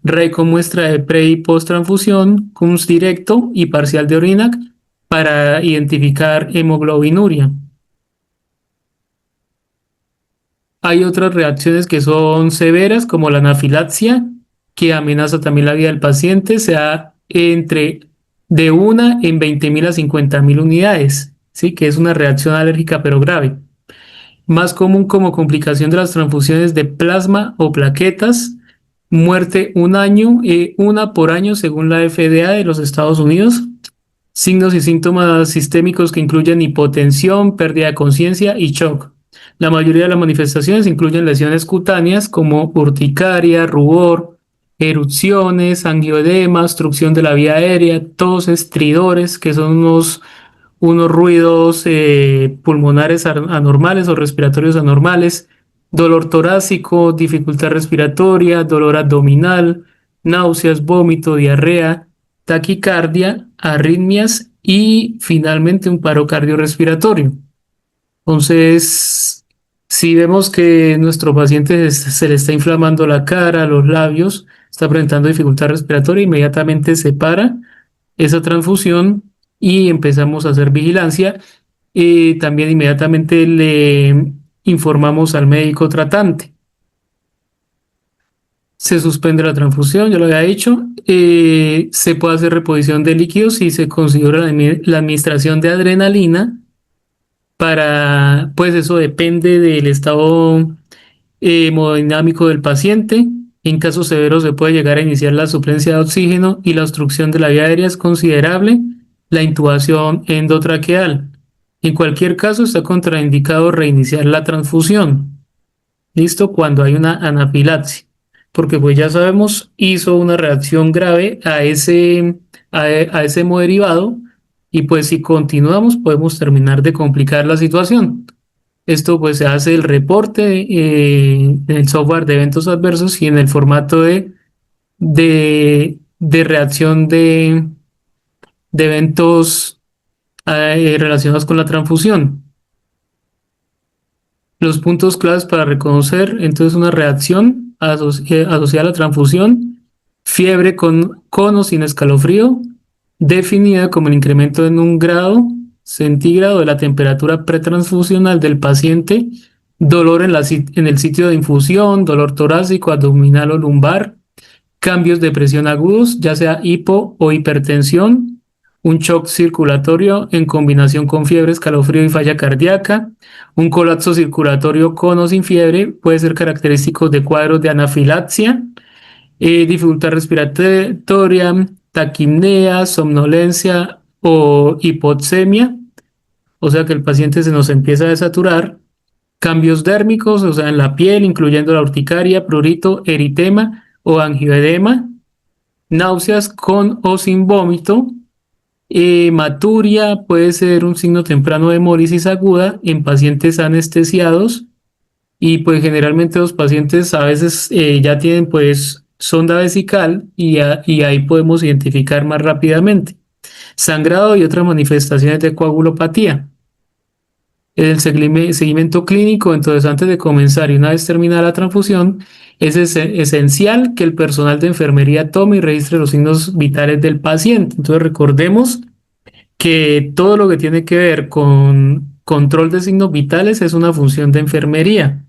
Speaker 2: RE con muestra de pre y post transfusión, CUMS directo y parcial de orina para identificar hemoglobinuria. Hay otras reacciones que son severas, como la anafilaxia, que amenaza también la vida del paciente, se da entre de 1 en 20.000 a 50.000 unidades, ¿sí? Que es una reacción alérgica pero grave. Más común como complicación de las transfusiones de plasma o plaquetas, muerte 1 año, 1 por año según la FDA de los Estados Unidos. Signos y síntomas sistémicos que incluyen hipotensión, pérdida de conciencia y shock. La mayoría de las manifestaciones incluyen lesiones cutáneas como urticaria, rubor, erupciones, angioedema, obstrucción de la vía aérea, tos, estridores, que son unos ruidos pulmonares anormales o respiratorios anormales, dolor torácico, dificultad respiratoria, dolor abdominal, náuseas, vómito, diarrea, taquicardia, arritmias y finalmente un paro cardiorrespiratorio. Entonces, si vemos que nuestro paciente se le está inflamando la cara, los labios, está presentando dificultad respiratoria, inmediatamente se para esa transfusión y empezamos a hacer vigilancia. También inmediatamente le informamos al médico tratante. Se suspende la transfusión, ya lo había dicho. Se puede hacer reposición de líquidos si se considera la administración de adrenalina pues eso depende del estado hemodinámico del paciente. En casos severos se puede llegar a iniciar la suplencia de oxígeno y la obstrucción de la vía aérea es considerable, la intubación endotraqueal. En cualquier caso está contraindicado reiniciar la transfusión. ¿Listo? Cuando hay una anafilaxia. Porque pues ya sabemos, hizo una reacción grave a ese hemoderivado y pues si continuamos podemos terminar de complicar la situación. Esto pues se hace el reporte en el software de eventos adversos y en el formato de reacción de eventos relacionados con la transfusión. Los puntos claves para reconocer entonces una reacción asociada a la transfusión, fiebre con o sin escalofrío, definida como el incremento en 1 grado centígrado de la temperatura pretransfusional del paciente, dolor en el sitio de infusión, dolor torácico, abdominal o lumbar, cambios de presión agudos, ya sea hipo o hipertensión, un shock circulatorio en combinación con fiebre, escalofrío y falla cardíaca, un colapso circulatorio con o sin fiebre, puede ser característico de cuadros de anafilaxia, dificultad respiratoria, taquipnea, somnolencia o hipoxemia, o sea que el paciente se nos empieza a desaturar, cambios dérmicos, o sea, en la piel, incluyendo la urticaria, prurito, eritema o angioedema, náuseas con o sin vómito, hematuria puede ser un signo temprano de hemólisis aguda en pacientes anestesiados y pues generalmente los pacientes a veces ya tienen pues sonda vesical y ahí podemos identificar más rápidamente. Sangrado y otras manifestaciones de coagulopatía. El seguimiento clínico, entonces antes de comenzar y una vez terminada la transfusión, es esencial que el personal de enfermería tome y registre los signos vitales del paciente. Entonces recordemos que todo lo que tiene que ver con control de signos vitales es una función de enfermería.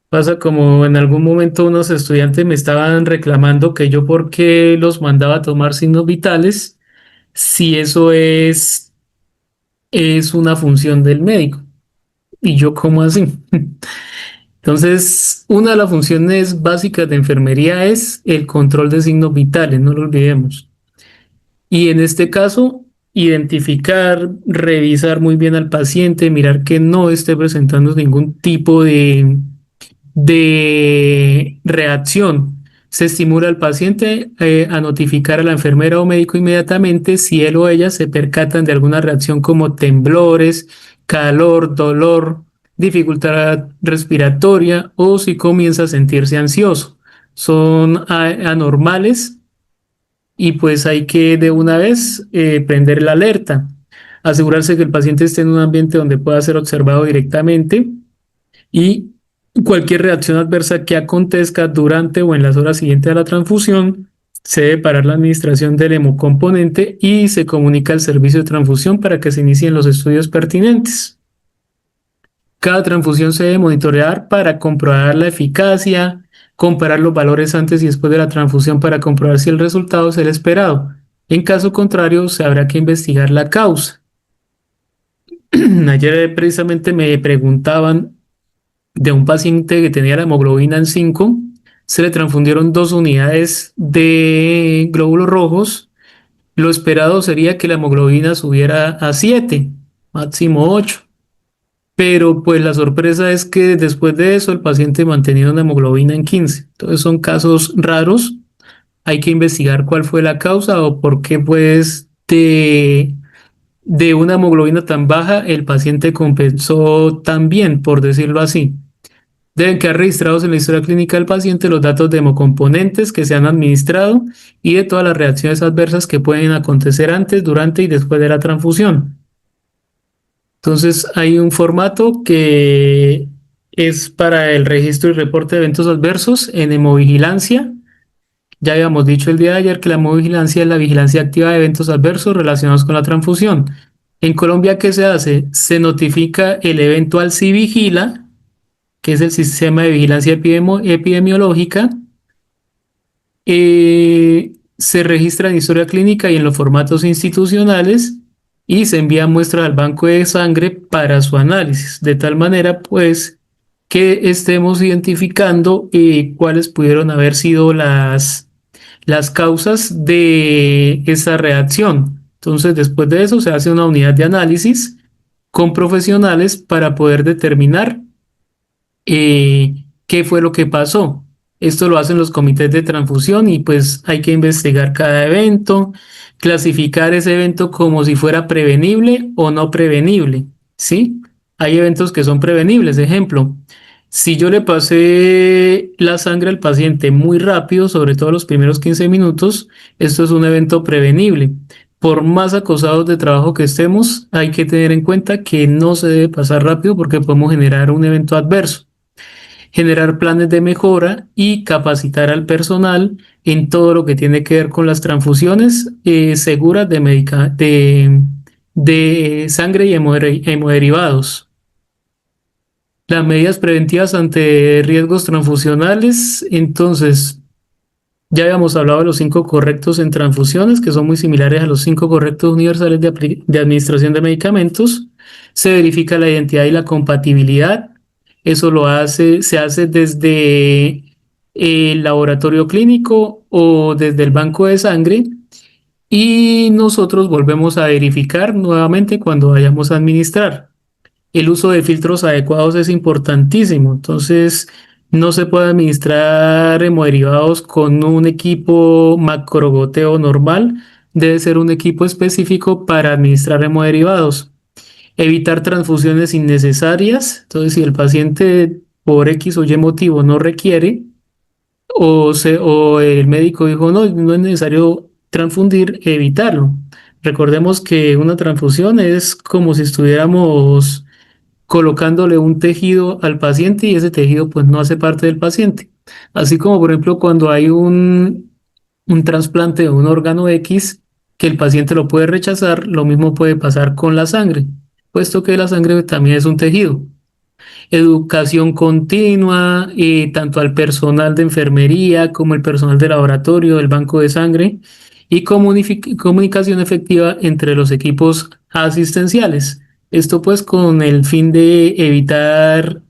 Speaker 2: Pasa como en algún momento unos estudiantes me estaban reclamando que yo por qué los mandaba a tomar signos vitales si eso es una función del médico. Y yo, ¿cómo así? Entonces, una de las funciones básicas de enfermería es el control de signos vitales, no lo olvidemos. Y en este caso, identificar, revisar muy bien al paciente, mirar que no esté presentando ningún tipo de reacción. Se estimula al paciente a notificar a la enfermera o médico inmediatamente si él o ella se percatan de alguna reacción como temblores, calor, dolor, dificultad respiratoria o si comienza a sentirse ansioso. Son anormales y pues hay que de una vez prender la alerta, asegurarse que el paciente esté en un ambiente donde pueda ser observado directamente y cualquier reacción adversa que acontezca durante o en las horas siguientes a la transfusión, se debe parar la administración del hemocomponente y se comunica al servicio de transfusión para que se inicien los estudios pertinentes. Cada transfusión se debe monitorear para comprobar la eficacia, comparar los valores antes y después de la transfusión para comprobar si el resultado es el esperado. En caso contrario, se habrá que investigar la causa. Ayer precisamente me preguntaban de un paciente que tenía la hemoglobina en 5, se le transfundieron 2 unidades de glóbulos rojos. Lo esperado sería que la hemoglobina subiera a 7, máximo 8. Pero pues la sorpresa es que después de eso el paciente mantenía una hemoglobina en 15. Entonces son casos raros. Hay que investigar cuál fue la causa o por qué pues de una hemoglobina tan baja el paciente compensó tan bien, por decirlo así. Deben quedar registrados en la historia clínica del paciente los datos de hemocomponentes que se han administrado y de todas las reacciones adversas que pueden acontecer antes, durante y después de la transfusión. Entonces hay un formato que es para el registro y reporte de eventos adversos en hemovigilancia. Ya habíamos dicho el día de ayer que la hemovigilancia es la vigilancia activa de eventos adversos relacionados con la transfusión. En Colombia, ¿qué se hace? Se notifica el evento al CIVIGILA, que es el sistema de vigilancia epidemiológica. Se registra en historia clínica y en los formatos institucionales y se envía muestras al banco de sangre para su análisis, de tal manera pues que estemos identificando cuáles pudieron haber sido las causas de esa reacción. Entonces, después de eso se hace una unidad de análisis con profesionales para poder determinar qué fue lo que pasó. Esto lo hacen los comités de transfusión y pues hay que investigar cada evento, clasificar ese evento como si fuera prevenible o no prevenible, ¿sí? Hay eventos que son prevenibles. Ejemplo, si yo le pasé la sangre al paciente muy rápido, sobre todo los primeros 15 minutos, esto es un evento prevenible. Por más acosados de trabajo que estemos, hay que tener en cuenta que no se debe pasar rápido porque podemos generar un evento adverso. Generar planes de mejora y capacitar al personal en todo lo que tiene que ver con las transfusiones seguras de sangre y hemoderivados. Las medidas preventivas ante riesgos transfusionales. Entonces, ya habíamos hablado de los 5 correctos en transfusiones, que son muy similares a los 5 correctos universales de administración de medicamentos. Se verifica la identidad y la compatibilidad. Eso se hace desde el laboratorio clínico o desde el banco de sangre. Y nosotros volvemos a verificar nuevamente cuando vayamos a administrar. El uso de filtros adecuados es importantísimo. Entonces, no se puede administrar hemoderivados con un equipo macrogoteo normal. Debe ser un equipo específico para administrar hemoderivados. Evitar transfusiones innecesarias. Entonces, si el paciente por X o Y motivo no requiere, o el médico dijo no, no es necesario transfundir, evitarlo. Recordemos que una transfusión es como si estuviéramos colocándole un tejido al paciente y ese tejido pues no hace parte del paciente. Así como por ejemplo cuando hay un trasplante de un órgano X que el paciente lo puede rechazar, lo mismo puede pasar con la sangre, puesto que la sangre también es un tejido. Educación continua, tanto al personal de enfermería como el personal de laboratorio, del banco de sangre, y comunicación efectiva entre los equipos asistenciales. Esto pues con el fin de evitar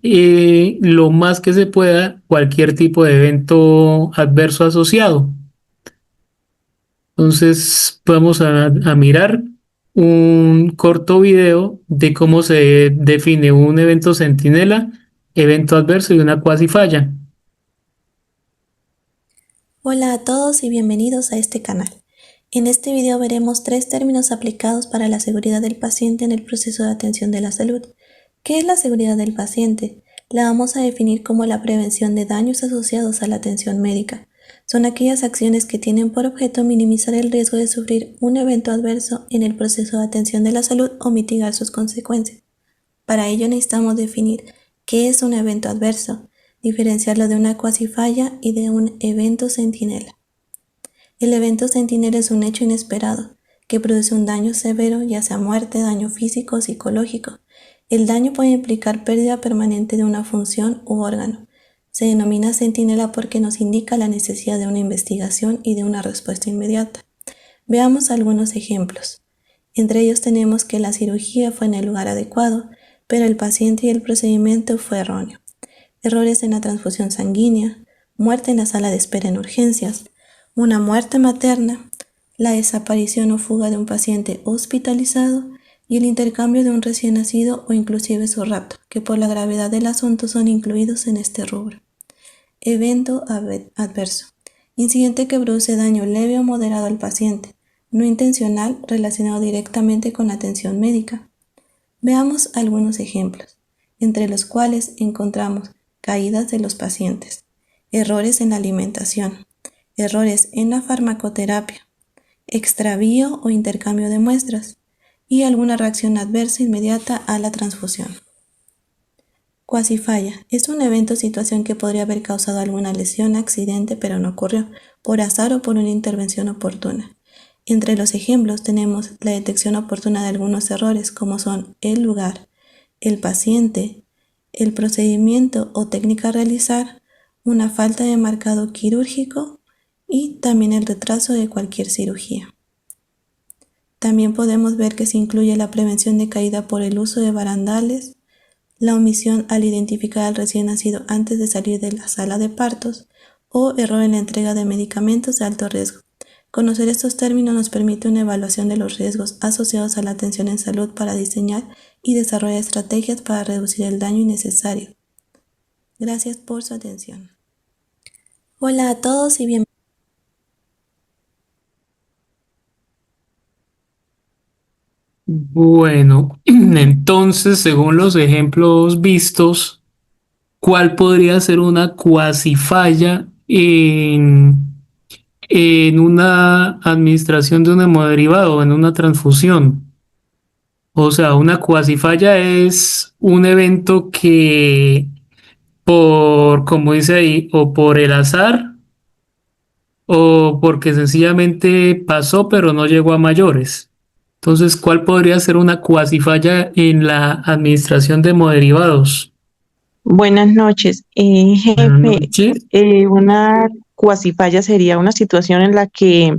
Speaker 2: lo más que se pueda cualquier tipo de evento adverso asociado. Entonces vamos a mirar un corto video de cómo se define un evento centinela, evento adverso y una cuasi falla.
Speaker 4: Hola a todos y bienvenidos a este canal. En este video veremos 3 términos aplicados para la seguridad del paciente en el proceso de atención de la salud. ¿Qué es la seguridad del paciente? La vamos a definir como la prevención de daños asociados a la atención médica. Son aquellas acciones que tienen por objeto minimizar el riesgo de sufrir un evento adverso en el proceso de atención de la salud o mitigar sus consecuencias. Para ello necesitamos definir qué es un evento adverso, diferenciarlo de una cuasi falla y de un evento centinela. El evento centinela es un hecho inesperado que produce un daño severo, ya sea muerte, daño físico o psicológico. El daño puede implicar pérdida permanente de una función u órgano. Se denomina centinela porque nos indica la necesidad de una investigación y de una respuesta inmediata. Veamos algunos ejemplos. Entre ellos tenemos que la cirugía fue en el lugar adecuado, pero el paciente y el procedimiento fue erróneo. Errores en la transfusión sanguínea, muerte en la sala de espera en urgencias, una muerte materna, la desaparición o fuga de un paciente hospitalizado y el intercambio de un recién nacido o inclusive su rapto, que por la gravedad del asunto son incluidos en este rubro. Evento adverso. Incidente que produce daño leve o moderado al paciente, no intencional, relacionado directamente con la atención médica. Veamos algunos ejemplos, entre los cuales encontramos caídas de los pacientes, errores en la alimentación, errores en la farmacoterapia, extravío o intercambio de muestras y alguna reacción adversa inmediata a la transfusión. Cuasi falla es un evento o situación que podría haber causado alguna lesión, accidente, pero no ocurrió, por azar o por una intervención oportuna. Entre los ejemplos tenemos la detección oportuna de algunos errores, como son el lugar, el paciente, el procedimiento o técnica a realizar, una falta de marcado quirúrgico y también el retraso de cualquier cirugía. También podemos ver que se incluye la prevención de caída por el uso de barandales, la omisión al identificar al recién nacido antes de salir de la sala de partos o error en la entrega de medicamentos de alto riesgo. Conocer estos términos nos permite una evaluación de los riesgos asociados a la atención en salud para diseñar y desarrollar estrategias para reducir el daño innecesario. Gracias por su atención. Hola a todos y bienvenidos.
Speaker 2: Bueno, entonces, según los ejemplos vistos, ¿cuál podría ser una cuasi falla en una administración de un hemoderivado, en una transfusión? O sea, una cuasi falla es un evento que como dice ahí, o por el azar o porque sencillamente pasó pero no llegó a mayores. Entonces, ¿cuál podría ser una cuasi falla en la administración de hemoderivados?
Speaker 5: Buenas noches,
Speaker 2: Buenas
Speaker 5: jefe.
Speaker 2: noches.
Speaker 5: Una cuasifalla sería una situación en la que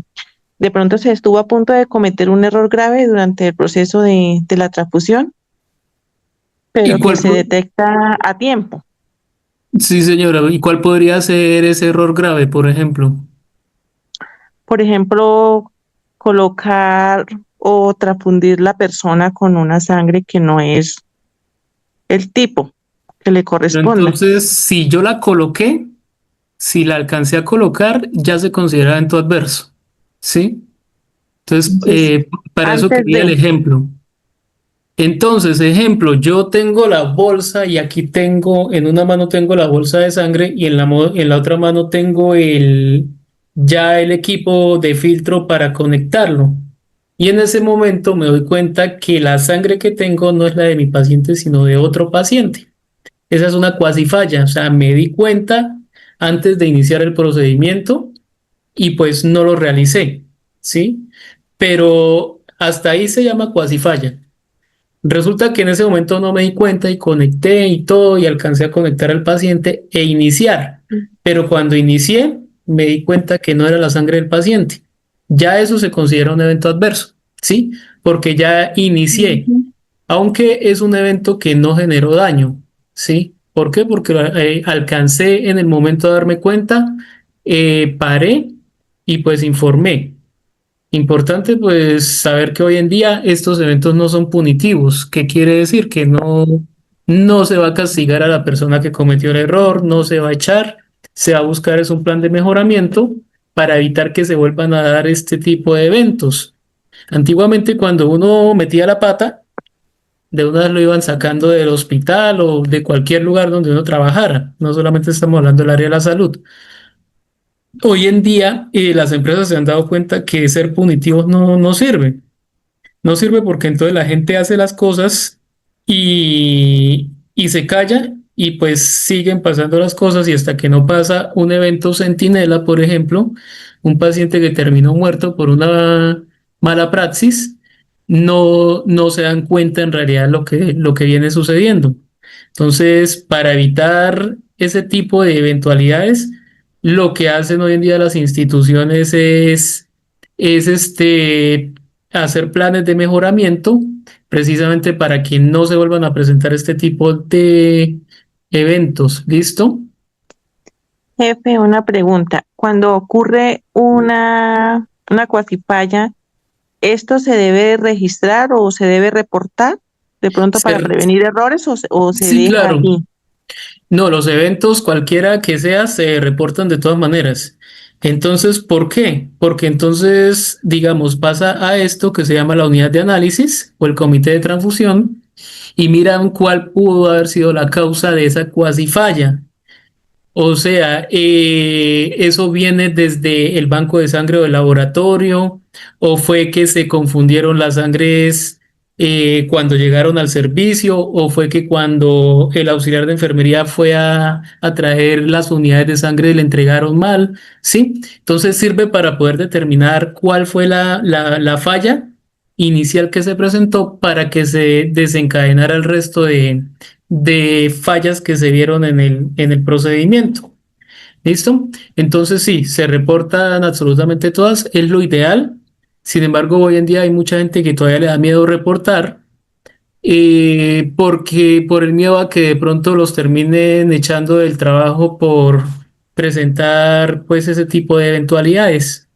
Speaker 5: de pronto se estuvo a punto de cometer un error grave durante el proceso de la transfusión,
Speaker 2: ¿Y
Speaker 5: pero que
Speaker 2: cuál,
Speaker 5: se detecta a tiempo.
Speaker 2: sí, señora, ¿y cuál podría ser ese error grave, por ejemplo?
Speaker 5: Por ejemplo, colocar o transfundir la persona con una sangre que no es el tipo que le
Speaker 2: Pero
Speaker 5: corresponda.
Speaker 2: entonces, si yo la coloqué, si la alcancé a colocar, ya se considera evento adverso, ¿sí? Entonces,
Speaker 5: Entonces,
Speaker 2: para eso
Speaker 5: antes
Speaker 2: quería el
Speaker 5: de,
Speaker 2: ejemplo. Entonces, ejemplo, yo tengo la bolsa y aquí tengo, en una mano tengo la bolsa de sangre y en la otra mano tengo ya el equipo de filtro para conectarlo. Y en ese momento me doy cuenta que la sangre que tengo no es la de mi paciente, sino de otro paciente. Esa es una cuasi falla, o sea, me di cuenta antes de iniciar el procedimiento y pues no lo realicé, ¿sí? Pero hasta ahí se llama cuasi falla. Resulta que en ese momento no me di cuenta y conecté y todo y alcancé a conectar al paciente e iniciar. Pero cuando inicié me di cuenta que no era la sangre del paciente. Ya eso se considera un evento adverso, ¿sí? Porque ya inicié,
Speaker 5: Ujú.
Speaker 2: aunque es un evento que no generó daño, ¿sí? ¿Por qué? Porque alcancé en el momento de darme cuenta, paré y pues informé. Importante pues saber que hoy en día estos eventos no son punitivos. ¿Qué quiere decir? Que no se va a castigar a la persona que cometió el error, no se va a echar, se va a buscar es un plan de mejoramiento para evitar que se vuelvan a dar este tipo de eventos. Antiguamente cuando uno metía la pata, de una vez lo iban sacando del hospital o de cualquier lugar donde uno trabajara. No solamente estamos hablando del área de la salud. hoy en día las empresas se han dado cuenta que ser punitivos no sirve. No sirve porque entonces la gente hace las cosas y se calla y pues siguen pasando las cosas y hasta que no pasa un evento centinela, por ejemplo, un paciente que terminó muerto por una mala praxis, no se dan cuenta en realidad lo que viene sucediendo. Entonces, para evitar ese tipo de eventualidades, lo que hacen hoy en día las instituciones es hacer planes de mejoramiento precisamente para que no se vuelvan a presentar este tipo de eventos. ¿Listo?
Speaker 5: Jefe, una pregunta. Cuando ocurre una cuacipaya, ¿esto se debe registrar o se debe reportar de pronto para
Speaker 2: Ser-
Speaker 5: prevenir errores o se
Speaker 2: sí,
Speaker 5: deja
Speaker 2: claro.
Speaker 5: allí?
Speaker 2: No, los eventos, cualquiera que sea, se reportan de todas maneras. Entonces, ¿por qué? Porque entonces, digamos, pasa a esto que se llama la unidad de análisis o el comité de transfusión y miran cuál pudo haber sido la causa de esa cuasi falla. O sea, eso viene desde el banco de sangre o el laboratorio, o fue que se confundieron las sangres cuando llegaron al servicio, o fue que cuando el auxiliar de enfermería fue a traer las unidades de sangre le entregaron mal, ¿sí? Entonces sirve para poder determinar cuál fue la falla inicial que se presentó para que se desencadenara el resto de fallas que se vieron en el procedimiento. ¿Listo? Entonces sí, se reportan absolutamente todas, es lo ideal. Sin embargo, hoy en día hay mucha gente que todavía le da miedo reportar porque por el miedo a que de pronto los terminen echando del trabajo por presentar pues ese tipo de eventualidades.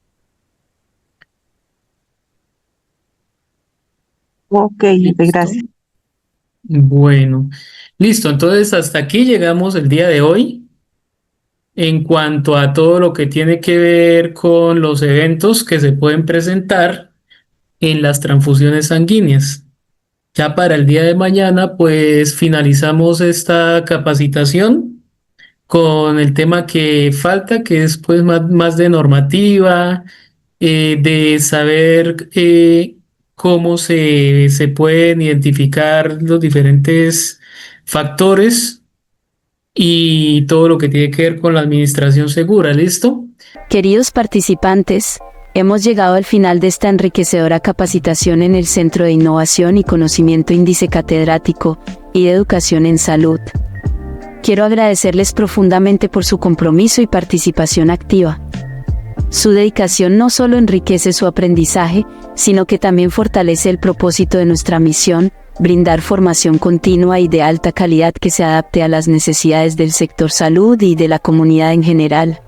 Speaker 5: Ok, jefe,
Speaker 2: ¿Listo?
Speaker 5: gracias.
Speaker 2: Bueno, listo. Entonces hasta aquí llegamos el día de hoy. En cuanto a todo lo que tiene que ver con los eventos que se pueden presentar en las transfusiones sanguíneas. Ya para el día de mañana, pues finalizamos esta capacitación con el tema que falta, que es pues más de normativa, de saber cómo se pueden identificar los diferentes factores y todo lo que tiene que ver con la administración segura, ¿listo?
Speaker 1: Queridos participantes, hemos llegado al final de esta enriquecedora capacitación en el Centro de Innovación y Conocimiento Índice Catedrático y de Educación en Salud. Quiero agradecerles profundamente por su compromiso y participación activa. Su dedicación no solo enriquece su aprendizaje, sino que también fortalece el propósito de nuestra misión, brindar formación continua y de alta calidad que se adapte a las necesidades del sector salud y de la comunidad en general.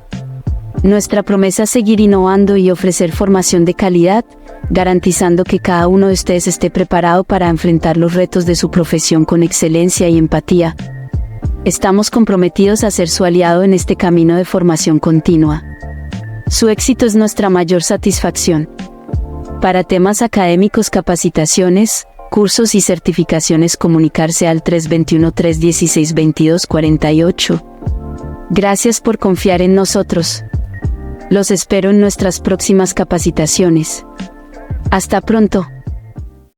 Speaker 1: Nuestra promesa es seguir innovando y ofrecer formación de calidad, garantizando que cada uno de ustedes esté preparado para enfrentar los retos de su profesión con excelencia y empatía. Estamos comprometidos a ser su aliado en este camino de formación continua. Su éxito es nuestra mayor satisfacción. Para temas académicos, capacitaciones, cursos y certificaciones, comunicarse al 321-316-2248. Gracias por confiar en nosotros. Los espero en nuestras próximas capacitaciones. Hasta pronto.